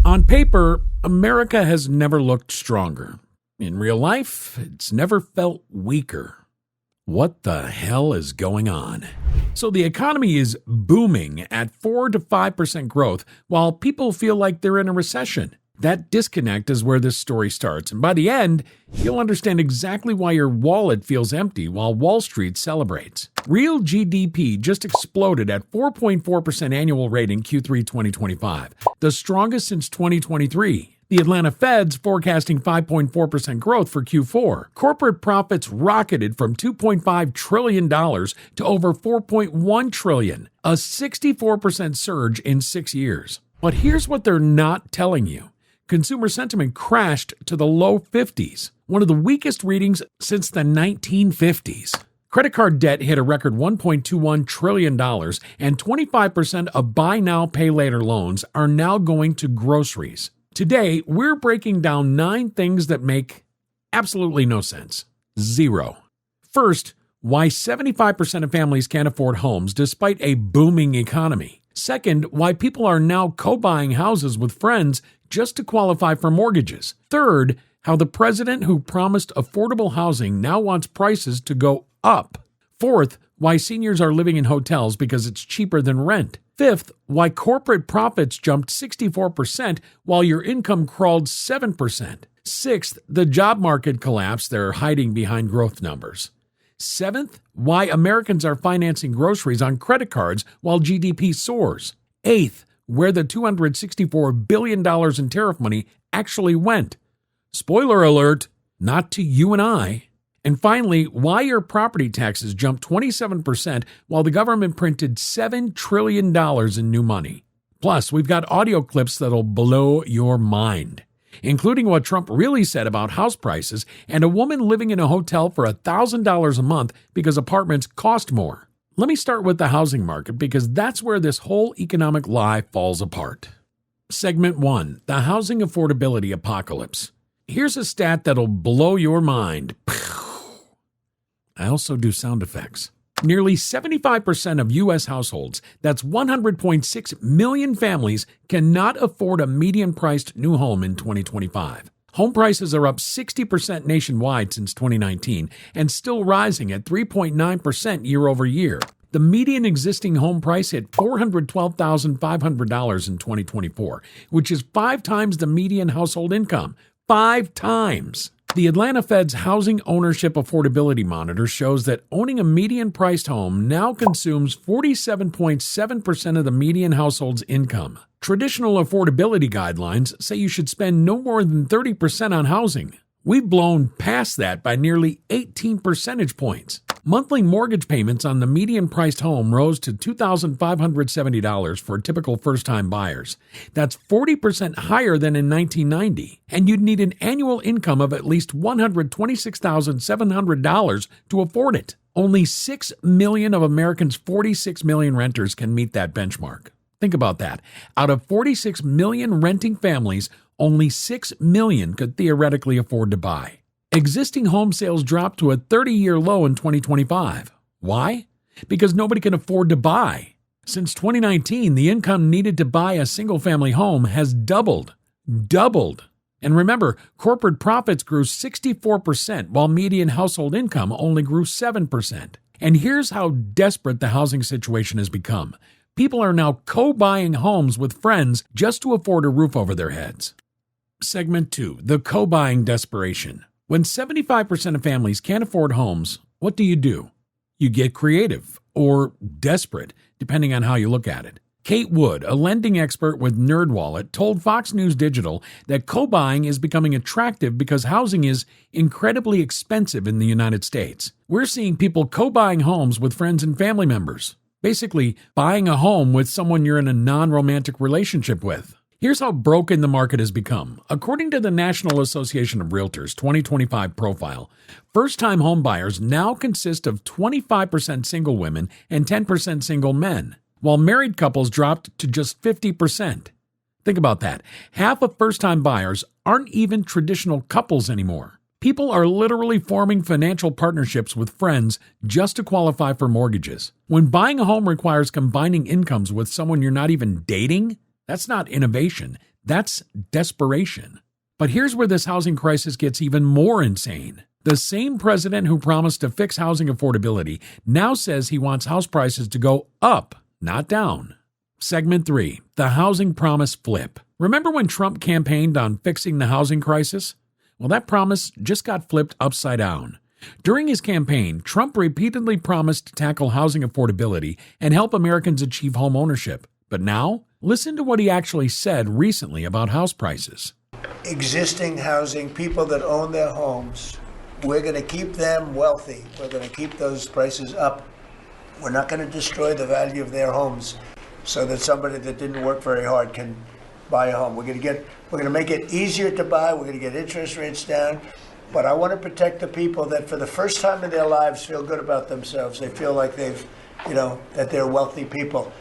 On paper, America has never looked stronger. In real life, it's never felt weaker. What the hell is going on? So the economy is booming at 4 to 5% growth while people feel like they're in a recession. That disconnect is where this story starts, and by the end, you'll understand exactly why your wallet feels empty while Wall Street celebrates. Real GDP just exploded at 4.4% annual rate in Q3 2025, the strongest since 2023. The Atlanta Fed's forecasting 5.4% growth for Q4. Corporate profits rocketed from $2.5 trillion to over $4.1 trillion, a 64% surge in 6 years. But here's what they're not telling you. Consumer sentiment crashed to the low 50s, one of the weakest readings since the 1950s. Credit card debt hit a record $1.21 trillion, and 25% of buy now, pay later loans are now going to groceries. Today, we're breaking down 9 things that make absolutely no sense. 0. First, why 75% of families can't afford homes despite a booming economy. Second, why people are now co-buying houses with friends just to qualify for mortgages. Third, how the president who promised affordable housing now wants prices to go up. Fourth, why seniors are living in hotels because it's cheaper than rent. Fifth, why corporate profits jumped 64% while your income crawled 7%. Sixth, the job market collapse they're hiding behind growth numbers. Seventh, why Americans are financing groceries on credit cards while GDP soars. Eighth, where the $264 billion in tariff money actually went. Spoiler alert, not to you and I. And finally, why your property taxes jumped 27% while the government printed $7 trillion in new money. Plus, we've got audio clips that'll blow your mind, including what Trump really said about house prices and a woman living in a hotel for $1,000 a month because apartments cost more. Let me start with the housing market because that's where this whole economic lie falls apart. Segment 1, the housing affordability apocalypse. Here's a stat that'll blow your mind. I also do sound effects. Nearly 75% of U.S. households, that's 100.6 million families, cannot afford a median-priced new home in 2025. Home prices are up 60% nationwide since 2019 and still rising at 3.9% year over year. The median existing home price hit $412,500 in 2024, which is 5 times the median household income. 5 times! The Atlanta Fed's Housing Ownership Affordability Monitor shows that owning a median-priced home now consumes 47.7% of the median household's income. Traditional affordability guidelines say you should spend no more than 30% on housing. We've blown past that by nearly 18 percentage points. Monthly mortgage payments on the median-priced home rose to $2,570 for typical first-time buyers. That's 40% higher than in 1990, and you'd need an annual income of at least $126,700 to afford it. Only 6 million of Americans' 46 million renters can meet that benchmark. Think about that. Out of 46 million renting families, only 6 million could theoretically afford to buy. Existing home sales dropped to a 30-year low in 2025. Why? Because nobody can afford to buy. Since 2019, the income needed to buy a single-family home has doubled. Doubled. And remember, corporate profits grew 64% while median household income only grew 7%. And here's how desperate the housing situation has become. People are now co-buying homes with friends just to afford a roof over their heads. Segment 2, the co-buying desperation. When 75% of families can't afford homes, what do? You get creative, or desperate, depending on how you look at it. Kate Wood, a lending expert with NerdWallet, told Fox News Digital that co-buying is becoming attractive because housing is incredibly expensive in the United States. We're seeing people co-buying homes with friends and family members. Basically, buying a home with someone you're in a non-romantic relationship with. Here's how broken the market has become. According to the National Association of Realtors 2025 profile, first-time home buyers now consist of 25% single women and 10% single men, while married couples dropped to just 50%. Think about that. Half of first-time buyers aren't even traditional couples anymore. People are literally forming financial partnerships with friends just to qualify for mortgages. When buying a home requires combining incomes with someone you're not even dating, that's not innovation. That's desperation. But here's where this housing crisis gets even more insane. The same president who promised to fix housing affordability now says he wants house prices to go up, not down. Segment 3, the housing promise flip. Remember when Trump campaigned on fixing the housing crisis? Well, that promise just got flipped upside down. During his campaign, Trump repeatedly promised to tackle housing affordability and help Americans achieve home ownership. But now, listen to what he actually said recently about house prices. Existing housing, people that own their homes, we're going to keep them wealthy. We're going to keep those prices up. We're not going to destroy the value of their homes so that somebody that didn't work very hard can buy a home. We're going to make it easier to buy. We're going to get interest rates down. But I want to protect the people that for the first time in their lives feel good about themselves. They feel like that they're wealthy people.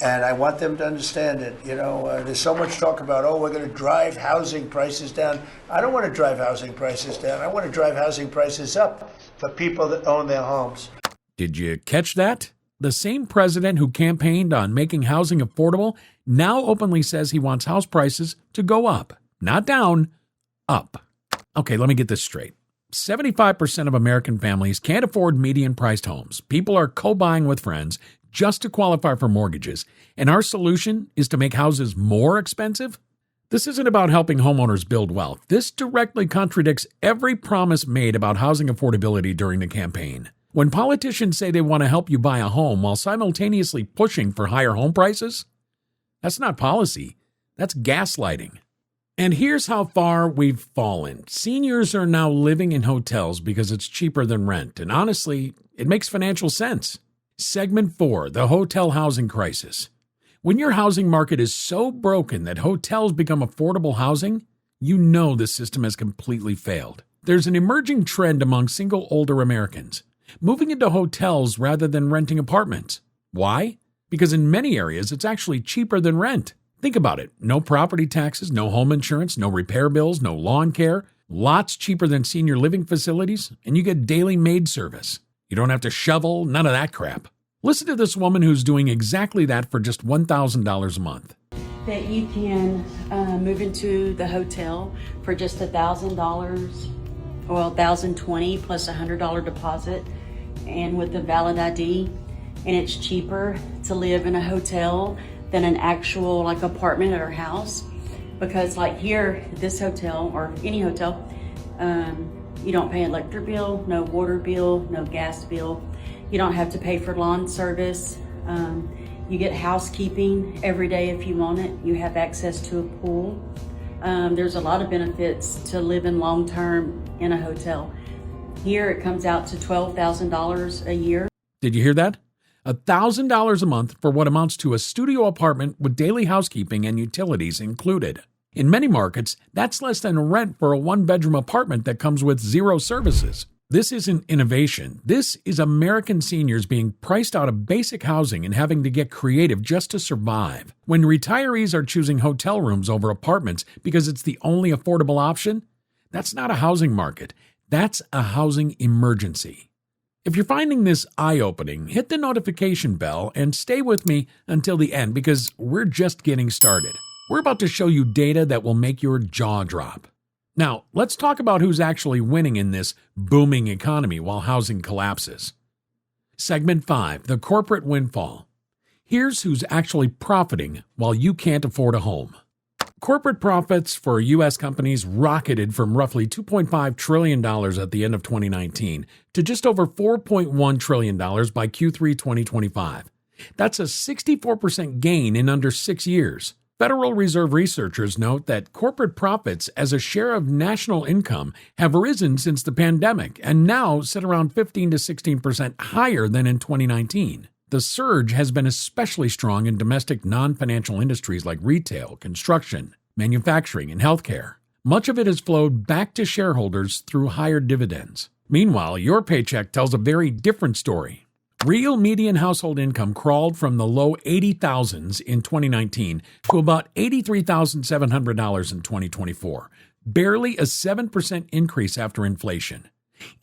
And I want them to understand it. There's so much talk about, we're going to drive housing prices down. I don't want to drive housing prices down. I want to drive housing prices up for people that own their homes. Did you catch that? The same president who campaigned on making housing affordable now openly says he wants house prices to go up, not down, up. Okay, let me get this straight. 75% of American families can't afford median-priced homes. People are co-buying with friends just to qualify for mortgages, and our solution is to make houses more expensive? This isn't about helping homeowners build wealth. This directly contradicts every promise made about housing affordability during the campaign. When politicians say they want to help you buy a home while simultaneously pushing for higher home prices, that's not policy, that's gaslighting. And here's how far we've fallen. Seniors are now living in hotels because it's cheaper than rent, and honestly, it makes financial sense. Segment 4, the hotel housing crisis. When your housing market is so broken that hotels become affordable housing, you know the system has completely failed. There's an emerging trend among single older Americans, moving into hotels rather than renting apartments. Why? Because in many areas, it's actually cheaper than rent. Think about it. No property taxes, no home insurance, no repair bills, no lawn care. Lots cheaper than senior living facilities, and you get daily maid service. You don't have to shovel, none of that crap. Listen to this woman who's doing exactly that for just $1,000 a month. That you can move into the hotel for just $1,000, or $1,020 plus $100 deposit, and with a valid ID. And it's cheaper to live in a hotel than an actual apartment or house, because here, this hotel or any hotel, you don't pay an electric bill, no water bill, no gas bill. You don't have to pay for lawn service. You get housekeeping every day if you want it. You have access to a pool. There's a lot of benefits to living long-term in a hotel. Here it comes out to $12,000 a year. Did you hear that? $1,000 a month for what amounts to a studio apartment with daily housekeeping and utilities included. In many markets, that's less than rent for a one-bedroom apartment that comes with zero services. This isn't innovation. This is American seniors being priced out of basic housing and having to get creative just to survive. When retirees are choosing hotel rooms over apartments because it's the only affordable option, that's not a housing market. That's a housing emergency. If you're finding this eye-opening, hit the notification bell and stay with me until the end because we're just getting started. We're about to show you data that will make your jaw drop. Now, let's talk about who's actually winning in this booming economy while housing collapses. Segment 5, the corporate windfall. Here's who's actually profiting while you can't afford a home. Corporate profits for U.S. companies rocketed from roughly $2.5 trillion at the end of 2019 to just over $4.1 trillion by Q3 2025. That's a 64% gain in under 6 years. Federal Reserve researchers note that corporate profits as a share of national income have risen since the pandemic and now sit around 15 to 16% higher than in 2019. The surge has been especially strong in domestic non-financial industries like retail, construction, manufacturing, and healthcare. Much of it has flowed back to shareholders through higher dividends. Meanwhile, your paycheck tells a very different story. Real median household income crawled from the low 80,000s in 2019 to about $83,700 in 2024, barely a 7% increase after inflation.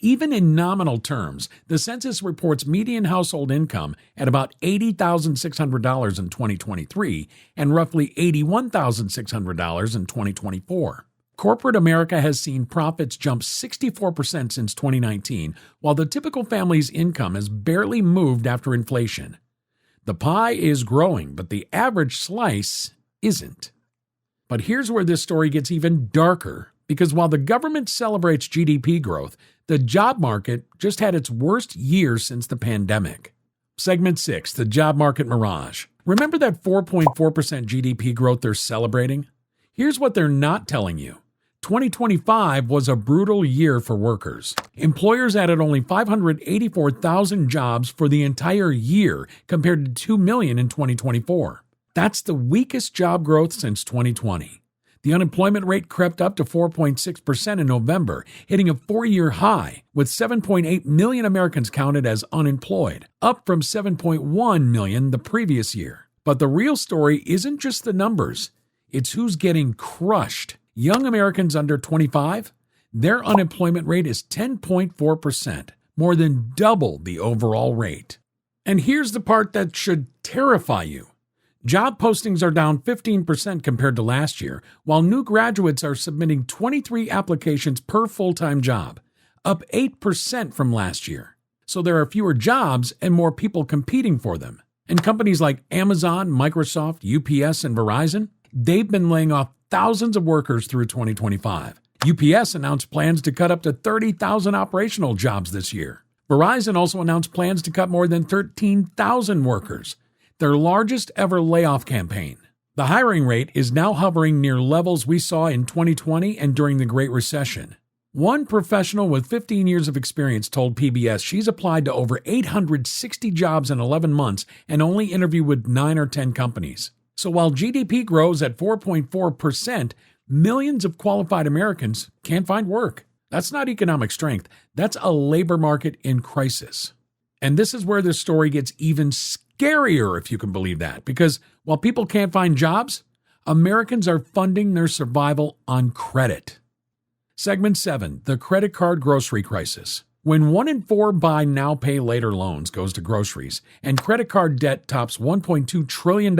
Even in nominal terms, the census reports median household income at about $80,600 in 2023 and roughly $81,600 in 2024. Corporate America has seen profits jump 64% since 2019, while the typical family's income has barely moved after inflation. The pie is growing, but the average slice isn't. But here's where this story gets even darker, because while the government celebrates GDP growth, the job market just had its worst year since the pandemic. Segment 6, the job market mirage. Remember that 4.4% GDP growth they're celebrating? Here's what they're not telling you. 2025 was a brutal year for workers. Employers added only 584,000 jobs for the entire year compared to 2 million in 2024. That's the weakest job growth since 2020. The unemployment rate crept up to 4.6% in November, hitting a 4-year high, with 7.8 million Americans counted as unemployed, up from 7.1 million the previous year. But the real story isn't just the numbers, it's who's getting crushed. Young Americans under 25, their unemployment rate is 10.4%, more than double the overall rate. And here's the part that should terrify you. Job postings are down 15% compared to last year, while new graduates are submitting 23 applications per full-time job, up 8% from last year. So there are fewer jobs and more people competing for them. And companies like Amazon, Microsoft, UPS, and Verizon, they've been laying off thousands of workers through 2025. UPS announced plans to cut up to 30,000 operational jobs this year. Verizon also announced plans to cut more than 13,000 workers, their largest ever layoff campaign. The hiring rate is now hovering near levels we saw in 2020 and during the Great Recession. One professional with 15 years of experience told PBS she's applied to over 860 jobs in 11 months and only interviewed with 9 or 10 companies. So while GDP grows at 4.4%, millions of qualified Americans can't find work. That's not economic strength. That's a labor market in crisis. And this is where this story gets even scarier, if you can believe that, because while people can't find jobs, Americans are funding their survival on credit. Segment 7, the credit card grocery crisis. When 1 in 4 buy now, pay later loans goes to groceries and credit card debt tops $1.2 trillion,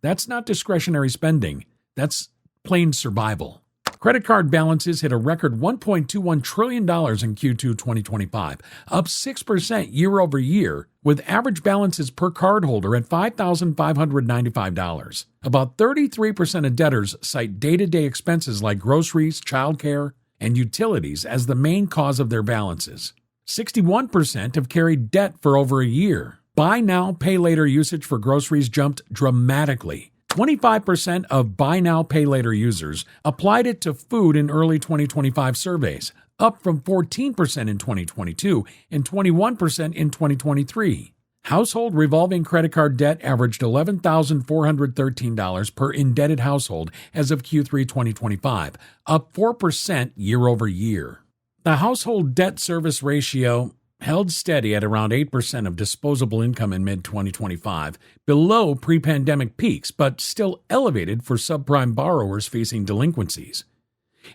that's not discretionary spending, that's plain survival. Credit card balances hit a record $1.21 trillion in Q2 2025, up 6% year over year, with average balances per cardholder at $5,595. About 33% of debtors cite day-to-day expenses like groceries, childcare, and utilities as the main cause of their balances. 61% have carried debt for over a year. Buy now, pay later usage for groceries jumped dramatically. 25% of buy now, pay later users applied it to food in early 2025 surveys, up from 14% in 2022 and 21% in 2023. Household revolving credit card debt averaged $11,413 per indebted household as of Q3 2025, up 4% year over year. The household debt service ratio held steady at around 8% of disposable income in mid-2025, below pre-pandemic peaks, but still elevated for subprime borrowers facing delinquencies.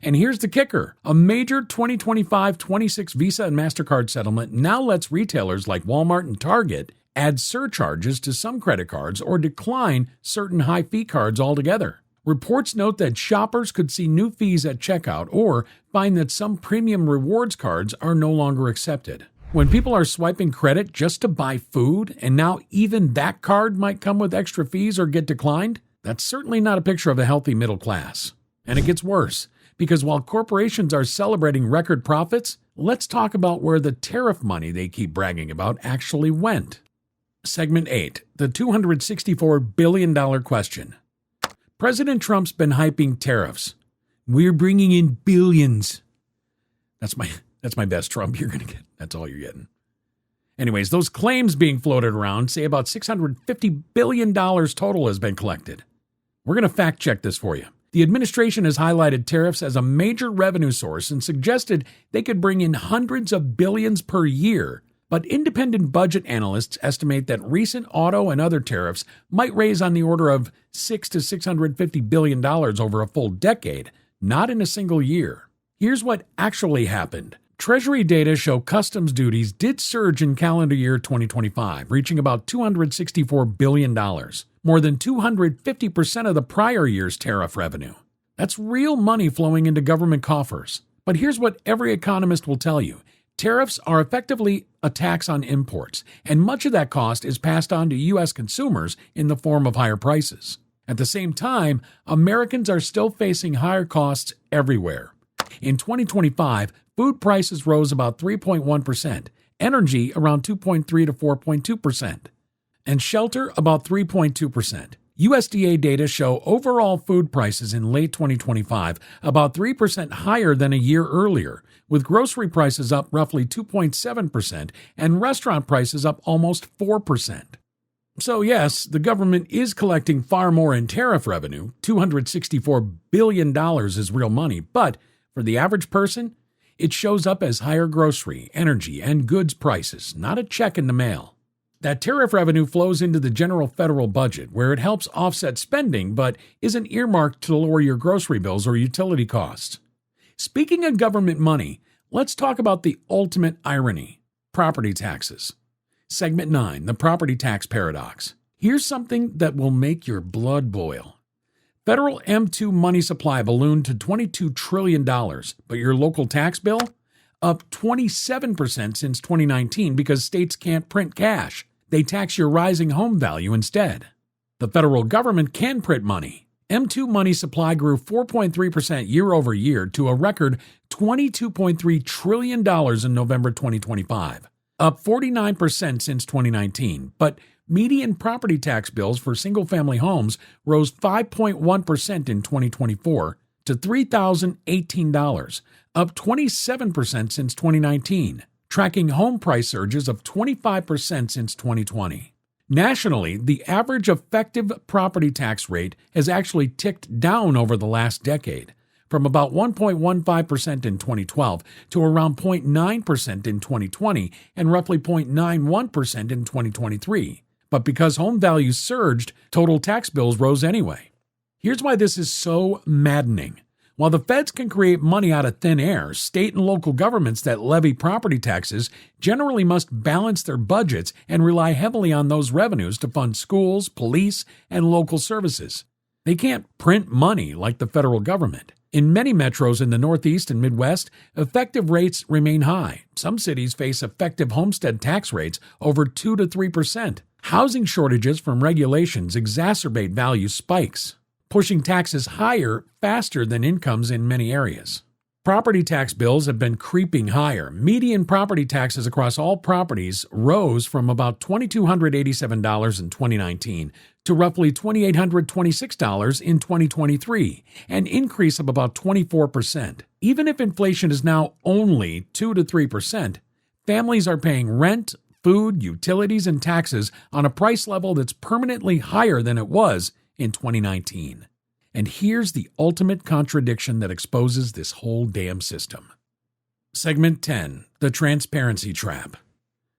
And here's the kicker. A major 2025-26 Visa and MasterCard settlement now lets retailers like Walmart and Target add surcharges to some credit cards or decline certain high-fee cards altogether. Reports note that shoppers could see new fees at checkout or find that some premium rewards cards are no longer accepted. When people are swiping credit just to buy food, and now even that card might come with extra fees or get declined, that's certainly not a picture of a healthy middle class. And it gets worse, because while corporations are celebrating record profits, let's talk about where the tariff money they keep bragging about actually went. Segment 8, the $264 billion question. President Trump's been hyping tariffs. We're bringing in billions. That's my best Trump you're going to get. That's all you're getting. Anyways, those claims being floated around say about $650 billion total has been collected. We're going to fact check this for you. The administration has highlighted tariffs as a major revenue source and suggested they could bring in hundreds of billions per year. But independent budget analysts estimate that recent auto and other tariffs might raise on the order of $6 to $650 billion over a full decade, not in a single year. Here's what actually happened. Treasury data show customs duties did surge in calendar year 2025, reaching about $264 billion, more than 250% of the prior year's tariff revenue. That's real money flowing into government coffers. But here's what every economist will tell you. Tariffs are effectively a tax on imports, and much of that cost is passed on to U.S. consumers in the form of higher prices. At the same time, Americans are still facing higher costs everywhere. In 2025, food prices rose about 3.1%, energy around 2.3 to 4.2%, and shelter about 3.2%. USDA data show overall food prices in late 2025 about 3% higher than a year earlier, with grocery prices up roughly 2.7% and restaurant prices up almost 4%. So yes, the government is collecting far more in tariff revenue. $264 billion is real money, but for the average person, it shows up as higher grocery, energy, and goods prices, not a check in the mail. That tariff revenue flows into the general federal budget, where it helps offset spending but isn't earmarked to lower your grocery bills or utility costs. Speaking of government money, let's talk about the ultimate irony: property taxes. Segment 9, the property tax paradox. Here's something that will make your blood boil. Federal M2 money supply ballooned to $22 trillion, but your local tax bill? Up 27% since 2019 because states can't print cash. They tax your rising home value instead. The federal government can print money. M2 money supply grew 4.3% year over year to a record $22.3 trillion in November 2025, up 49% since 2019. But median property tax bills for single-family homes rose 5.1% in 2024 to $3,018, up 27% since 2019, tracking home price surges of 25% since 2020. Nationally, the average effective property tax rate has actually ticked down over the last decade, from about 1.15% in 2012 to around 0.9% in 2020 and roughly 0.91% in 2023. But because home values surged, total tax bills rose anyway. Here's why this is so maddening. While the feds can create money out of thin air, state and local governments that levy property taxes generally must balance their budgets and rely heavily on those revenues to fund schools, police, and local services. They can't print money like the federal government. In many metros in the Northeast and Midwest, effective rates remain high. Some cities face effective homestead tax rates over 2 to 3%. Housing shortages from regulations exacerbate value spikes, pushing taxes higher faster than incomes in many areas. Property tax bills have been creeping higher. Median property taxes across all properties rose from about $2,287 in 2019 to roughly $2,826 in 2023, an increase of about 24%. Even if inflation is now only 2 to 3%, families are paying rent, food, utilities, and taxes on a price level that's permanently higher than it was in 2019. And here's the ultimate contradiction that exposes this whole damn system. Segment 10, the transparency trap.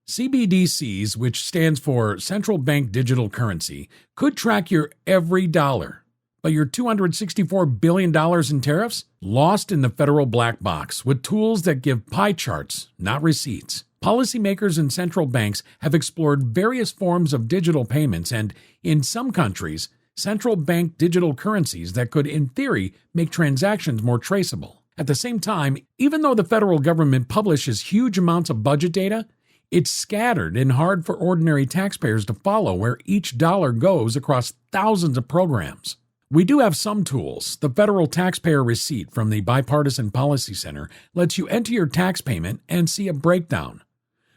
CBDCs, which stands for Central Bank Digital Currency, could track your every dollar. But your $264 billion in tariffs? Lost in the federal black box with tools that give pie charts, not receipts. Policymakers and central banks have explored various forms of digital payments and, in some countries, central bank digital currencies that could, in theory, make transactions more traceable. At the same time, even though the federal government publishes huge amounts of budget data, it's scattered and hard for ordinary taxpayers to follow where each dollar goes across thousands of programs. We do have some tools. The Federal Taxpayer Receipt from the Bipartisan Policy Center lets you enter your tax payment and see a breakdown.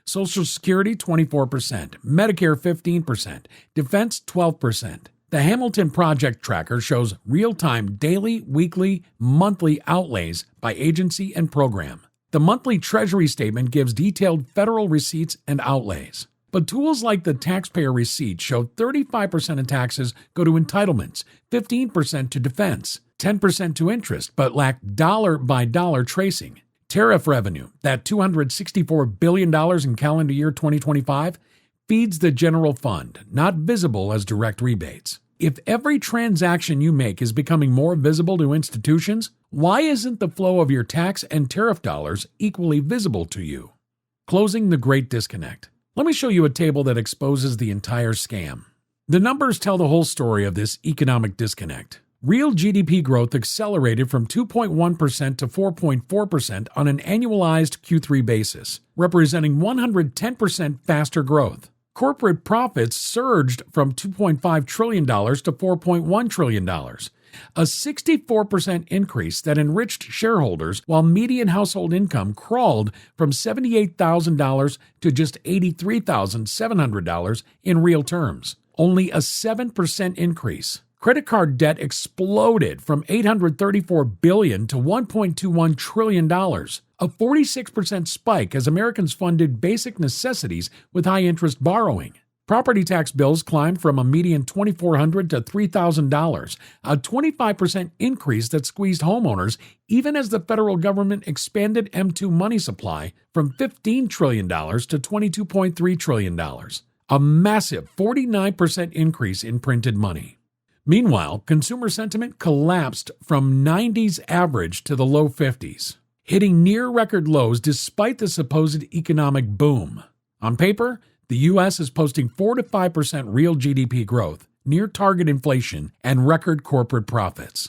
Social Security, 24%, Medicare, 15%, Defense, 12%. The Hamilton Project Tracker shows real-time daily, weekly, monthly outlays by agency and program. The monthly Treasury Statement gives detailed federal receipts and outlays. But tools like the Taxpayer Receipt show 35% of taxes go to entitlements, 15% to defense, 10% to interest, but lack dollar-by-dollar tracing. Tariff revenue, that $264 billion in calendar year 2025, feeds the general fund, not visible as direct rebates. If every transaction you make is becoming more visible to institutions, why isn't the flow of your tax and tariff dollars equally visible to you? Closing the Great Disconnect. Let me show you a table that exposes the entire scam. The numbers tell the whole story of this economic disconnect. Real GDP growth accelerated from 2.1% to 4.4% on an annualized Q3 basis, representing 110% faster growth. Corporate profits surged from $2.5 trillion to $4.1 trillion, a 64% increase that enriched shareholders, while median household income crawled from $78,000 to just $83,700 in real terms, only a 7% increase. Credit card debt exploded from $834 billion to $1.21 trillion, a 46% spike as Americans funded basic necessities with high-interest borrowing. Property tax bills climbed from a median $2,400 to $3,000, a 25% increase that squeezed homeowners even as the federal government expanded M2 money supply from $15 trillion to $22.3 trillion, a massive 49% increase in printed money. Meanwhile, consumer sentiment collapsed from 90s average to the low 50s, hitting near record lows despite the supposed economic boom. On paper, the U.S. is posting 4 to 5% real GDP growth, near target inflation, and record corporate profits.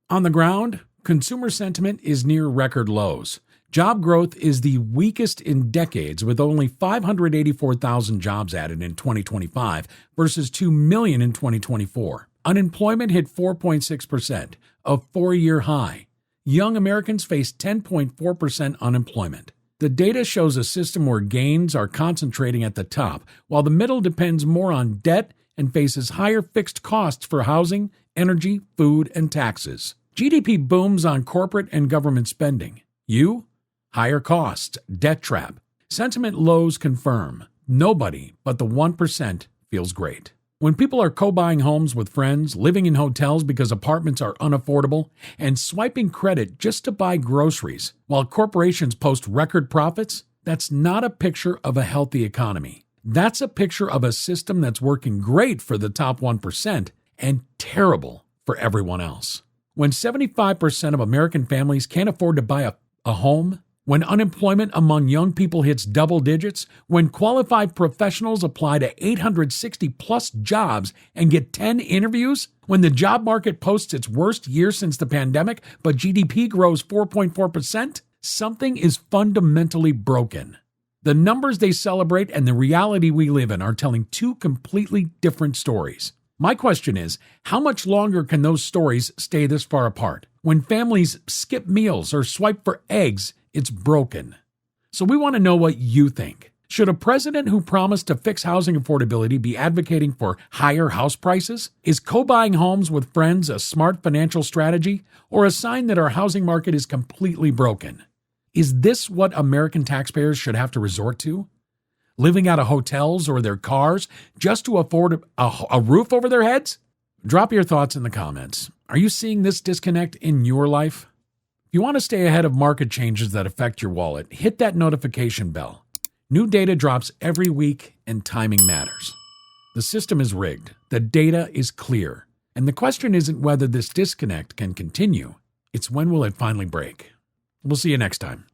On the ground, consumer sentiment is near record lows. Job growth is the weakest in decades, with only 584,000 jobs added in 2025 versus 2 million in 2024. Unemployment hit 4.6%, a 4-year high. Young Americans face 10.4% unemployment. The data shows a system where gains are concentrating at the top, while the middle depends more on debt and faces higher fixed costs for housing, energy, food, and taxes. GDP booms on corporate and government spending. You? Higher costs, debt trap. Sentiment lows confirm. Nobody but the 1% feels great. When people are co-buying homes with friends, living in hotels because apartments are unaffordable, and swiping credit just to buy groceries, while corporations post record profits, that's not a picture of a healthy economy. That's a picture of a system that's working great for the top 1% and terrible for everyone else. When 75% of American families can't afford to buy a home, when unemployment among young people hits double digits, when qualified professionals apply to 860-plus jobs and get 10 interviews, when the job market posts its worst year since the pandemic, but GDP grows 4.4%, something is fundamentally broken. The numbers they celebrate and the reality we live in are telling two completely different stories. My question is, how much longer can those stories stay this far apart? When families skip meals or swipe for eggs, it's broken. So we want to know what you think. Should a president who promised to fix housing affordability be advocating for higher house prices? Is co-buying homes with friends a smart financial strategy or a sign that our housing market is completely broken? Is this what American taxpayers should have to resort to? Living out of hotels or their cars just to afford a roof over their heads? Drop your thoughts in the comments. Are you seeing this disconnect in your life? If you want to stay ahead of market changes that affect your wallet, hit that notification bell. New data drops every week and timing matters. The system is rigged, the data is clear, and the question isn't whether this disconnect can continue, it's when will it finally break. We'll see you next time.